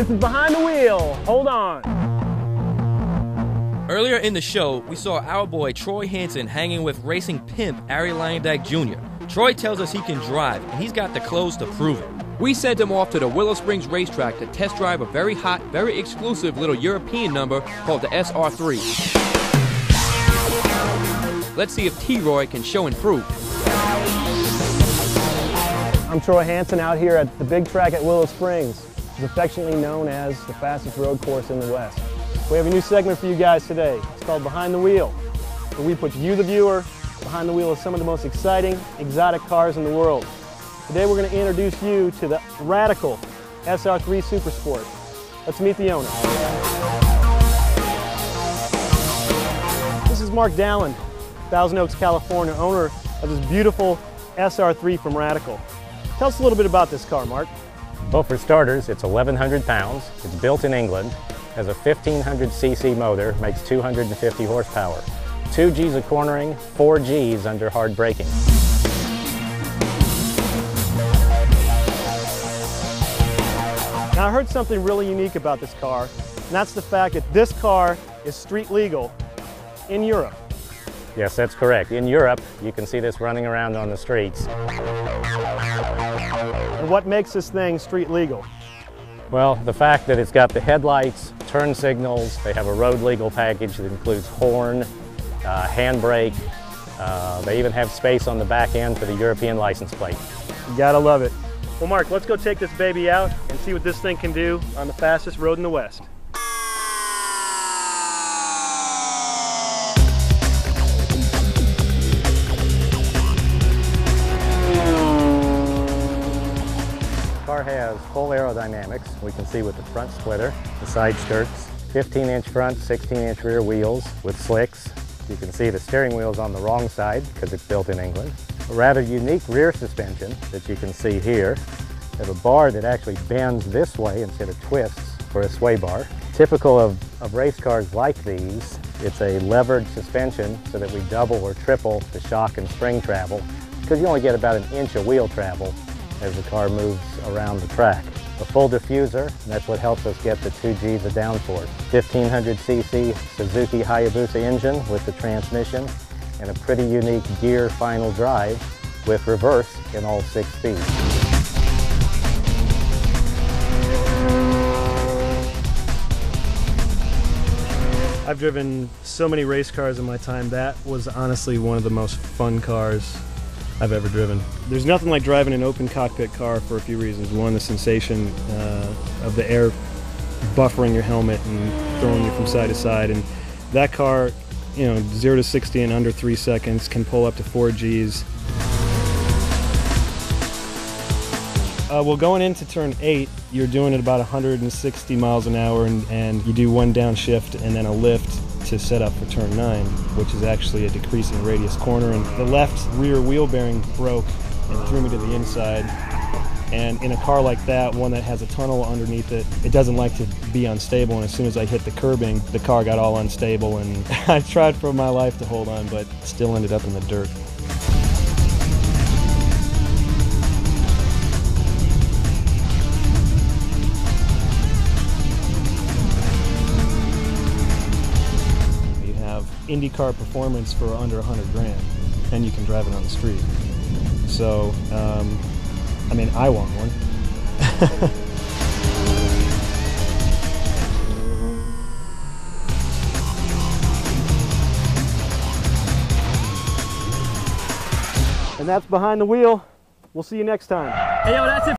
This is Behind the Wheel. Hold on. Earlier in the show, we saw our boy Troy Hansen hanging with racing pimp Arie Luyendyk Jr. Troy tells us he can drive, and he's got the clothes to prove it. We sent him off to the Willow Springs racetrack to test drive a very hot, very exclusive little European number called the SR3. Let's see if T-Roy can show and prove. I'm Troy Hansen out here at the big track at Willow Springs. It's affectionately known as the fastest road course in the West. We have a new segment for you guys today. It's called Behind the Wheel, where we put you, the viewer, behind the wheel of some of the most exciting, exotic cars in the world. Today we're going to introduce you to the radical SR3 Supersport. Let's meet the owner. This is Mark Dallin, Thousand Oaks, California, owner of this beautiful SR3 from Radical. Tell us a little bit about this car, Mark. Well, for starters, it's 1,100 pounds. It's built in England, has a 1,500cc motor, makes 250 horsepower. 2 Gs of cornering, 4 Gs under hard braking. Now, I heard something really unique about this car, and that's the fact that this car is street legal in Europe. Yes, that's correct. In Europe, you can see this running around on the streets. And what makes this thing street legal? Well, the fact that it's got the headlights, turn signals, they have a road legal package that includes horn, handbrake. They even have space on the back end for the European license plate. You gotta love it. Well, Mark, let's go take this baby out and see what this thing can do on the fastest road in the West. The car has full aerodynamics. We can see with the front splitter, the side skirts, 15-inch front, 16-inch rear wheels with slicks. You can see the steering wheel's on the wrong side because it's built in England. A rather unique rear suspension that you can see here. We have a bar that actually bends this way instead of twists for a sway bar. Typical of race cars like these, it's a levered suspension so that we double or triple the shock and spring travel because you only get about an inch of wheel travel as the car moves around the track. A full diffuser, and that's what helps us get the 2 Gs of downforce. 1,500cc Suzuki Hayabusa engine with the transmission and a pretty unique gear final drive with reverse in all 6 speeds. I've driven so many race cars in my time. That was honestly one of the most fun cars I've ever driven. There's nothing like driving an open cockpit car for a few reasons. One, the sensation of the air buffering your helmet and throwing you from side to side. And that car, you know, 0 to 60 in under 3 seconds, can pull up to 4 Gs. Well, going into turn 8, you're doing it about 160 miles an hour, and you do one downshift and then a lift to set up for turn 9, which is actually a decreasing radius corner. And the left rear wheel bearing broke and threw me to the inside. And in a car like that, one that has a tunnel underneath it, it doesn't like to be unstable. And as soon as I hit the curbing, the car got all unstable. And I tried for my life to hold on, but still ended up in the dirt. IndyCar performance for under 100 grand, and you can drive it on the street. So, I mean, I want one. And that's Behind the Wheel. We'll see you next time. Hey, yo, that's it.